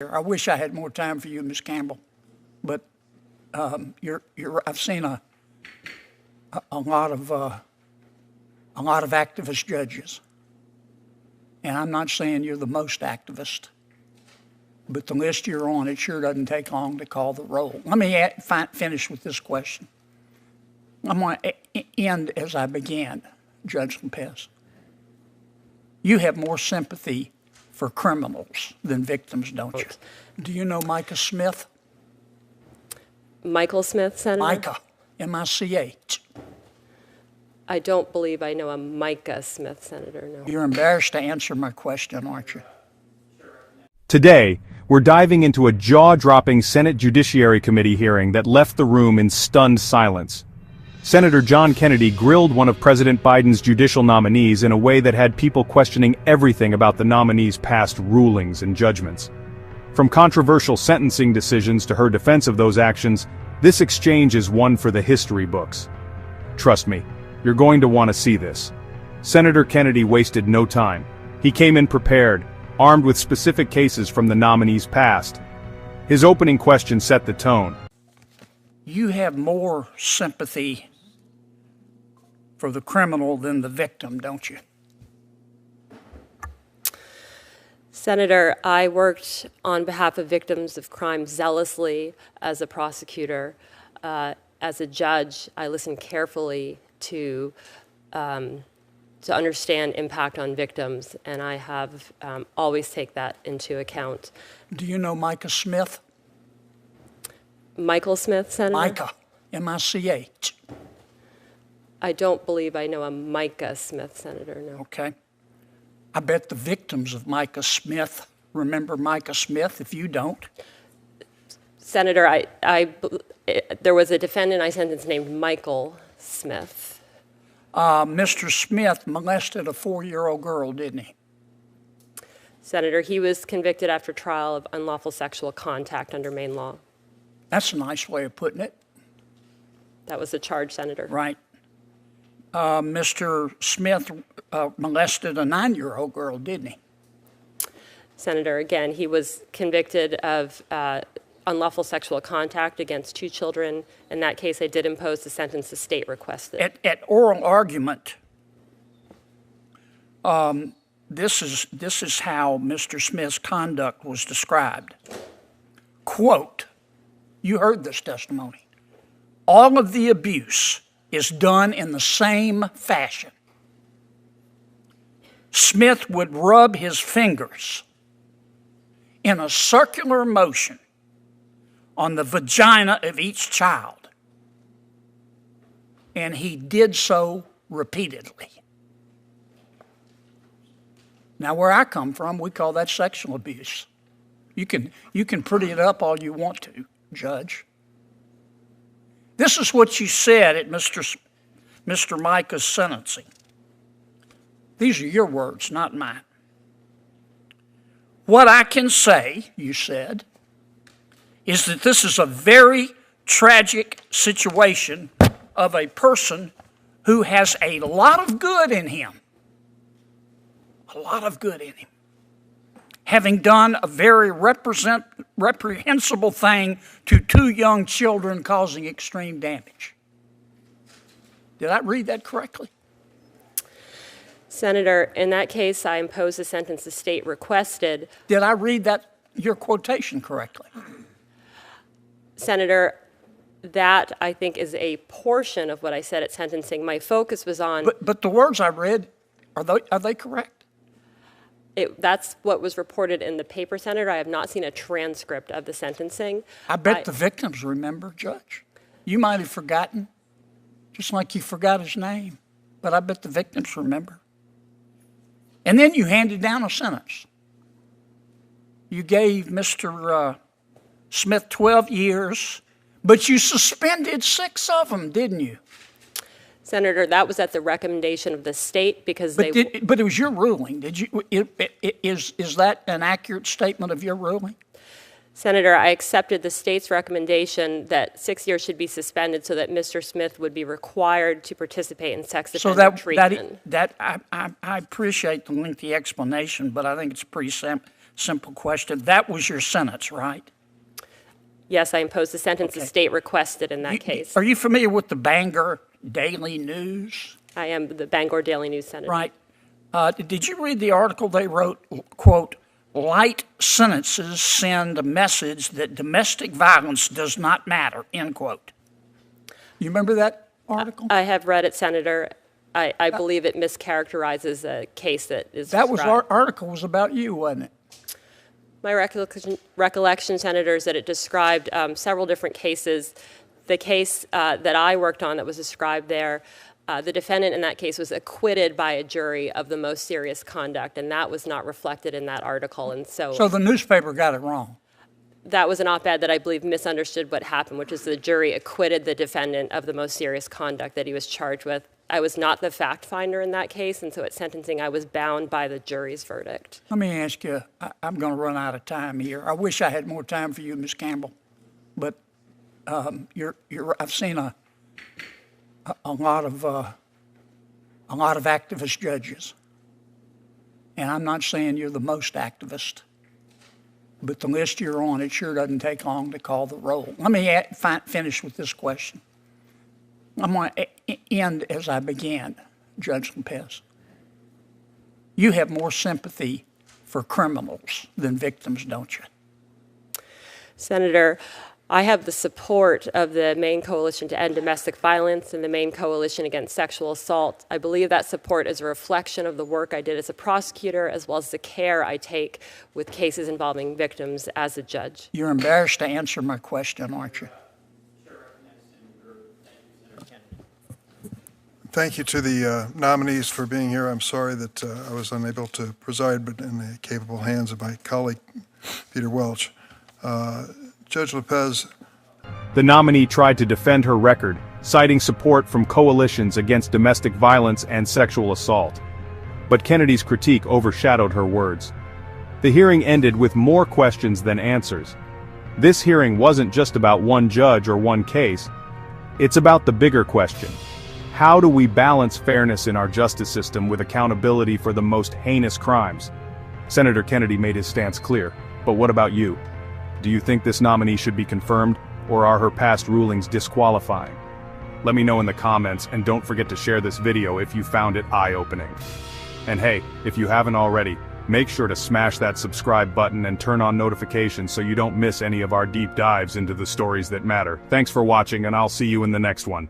I wish I had more time for you, Ms. Campbell, but I've seen a lot of activist judges, and I'm not saying you're the most activist, but the list you're on, it sure doesn't take long to call the roll. Let me finish with this question. I'm going to end as I began, Judge Lopez. You have more sympathy for criminals than victims, don't you? Do you know Micah Smith? Michael Smith, Senator? Micah, M-I-C-H. I don't believe I know a Micah Smith, Senator, no. You're embarrassed to answer my question, aren't you? Today, we're diving into a jaw-dropping Senate Judiciary Committee hearing that left the room in stunned silence. Senator John Kennedy grilled one of President Biden's judicial nominees in a way that had people questioning everything about the nominee's past rulings and judgments. From controversial sentencing decisions to her defense of those actions, this exchange is one for the history books. Trust me, you're going to want to see this. Senator Kennedy wasted no time. He came in prepared, armed with specific cases from the nominee's past. His opening question set the tone. You have more sympathy for the criminal than the victim, don't you? Senator, I worked on behalf of victims of crime zealously as a prosecutor. As a judge, I listened carefully to understand impact on victims, and I have always take that into account. Do you know Micah Smith? Michael Smith, Senator? Micah, M-I-C-H. I don't believe I know a Micah Smith, Senator, no. Okay. I bet the victims of Micah Smith remember Micah Smith if you don't. Senator, there was a defendant I sentenced named Michael Smith. Mr. Smith molested a 4-year-old girl, didn't he? Senator, he was convicted after trial of unlawful sexual contact under Maine law. That's a nice way of putting it. That was the charge, Senator. Right. Mr. Smith molested a 9-year-old girl, didn't he? Senator, again, he was convicted of unlawful sexual contact against 2 children. In that case, I did impose the sentence the state requested. At oral argument, this is how Mr. Smith's conduct was described. Quote, you heard this testimony. All of the abuse is done in the same fashion. Smith would rub his fingers in a circular motion on the vagina of each child, and he did so repeatedly. Now, where I come from, we call that sexual abuse. You can pretty it up all you want to, Judge. This is what you said at Mr. Micah's sentencing. These are your words, not mine. What I can say, you said, is that this is a very tragic situation of a person who has a lot of good in him. A lot of good in him. Having done a very reprehensible thing to 2 young children causing extreme damage. Did I read that correctly? Senator, in that case, I imposed the sentence the state requested. Did I read your quotation correctly? Senator, that I think is a portion of what I said at sentencing. My focus was on... But the words I read, are they correct? That's what was reported in the paper, Senator. I have not seen a transcript of the sentencing. I bet the victims remember, Judge. You might have forgotten, just like you forgot his name, but I bet the victims remember. And then you handed down a sentence. You gave Mr. Smith 12 years, but you suspended 6 of them, didn't you? Senator, that was at the recommendation of the state because but it was your ruling. Is that an accurate statement of your ruling? Senator, I accepted the state's recommendation that 6 years should be suspended so that Mr. Smith would be required to participate in sex offender treatment. I appreciate the lengthy explanation, but I think it's pretty simple question. That was your sentence, right? Yes, I imposed the sentence the state requested in that case. Are you familiar with the Bangor Daily News? I am the Bangor Daily News senator. Right. Did you read the article they wrote, quote, "Light sentences send a message that domestic violence does not matter," end quote. You remember that article? I have read it, Senator. I believe it mischaracterizes a case that is That was described. article was about you, wasn't it? My recollection, Senator, is that it described several different cases. The case that I worked on that was described there, the defendant in that case was acquitted by a jury of the most serious conduct, and that was not reflected in that article. And so the newspaper got it wrong. that was an op-ed that I believe misunderstood what happened, which is the jury acquitted the defendant of the most serious conduct that he was charged with. I was not the fact finder in that case, and so at sentencing I was bound by the jury's verdict. Let me ask you, I'm going to run out of time here. I wish I had more time for you, Ms. Campbell, but I've seen a lot of activist judges, and I'm not saying you're the most activist, but the list you're on, it sure doesn't take long to call the roll. Let me finish with this question. I'm going to end as I began, Judge Lopez. You have more sympathy for criminals than victims, don't you? Senator, I have the support of the Maine Coalition to End Domestic Violence and the Maine Coalition Against Sexual Assault. I believe that support is a reflection of the work I did as a prosecutor, as well as the care I take with cases involving victims as a judge. You're embarrassed to answer my question, aren't you? Thank you to the nominees for being here. I'm sorry that I was unable to preside, but in the capable hands of my colleague, Peter Welch. Judge Lopez. The nominee tried to defend her record, citing support from coalitions against domestic violence and sexual assault. But Kennedy's critique overshadowed her words. The hearing ended with more questions than answers. This hearing wasn't just about one judge or one case. It's about the bigger question. How do we balance fairness in our justice system with accountability for the most heinous crimes? Senator Kennedy made his stance clear, but what about you? Do you think this nominee should be confirmed, or are her past rulings disqualifying? Let me know in the comments, and don't forget to share this video if you found it eye-opening. And hey, if you haven't already, make sure to smash that subscribe button and turn on notifications so you don't miss any of our deep dives into the stories that matter. Thanks for watching, and I'll see you in the next one.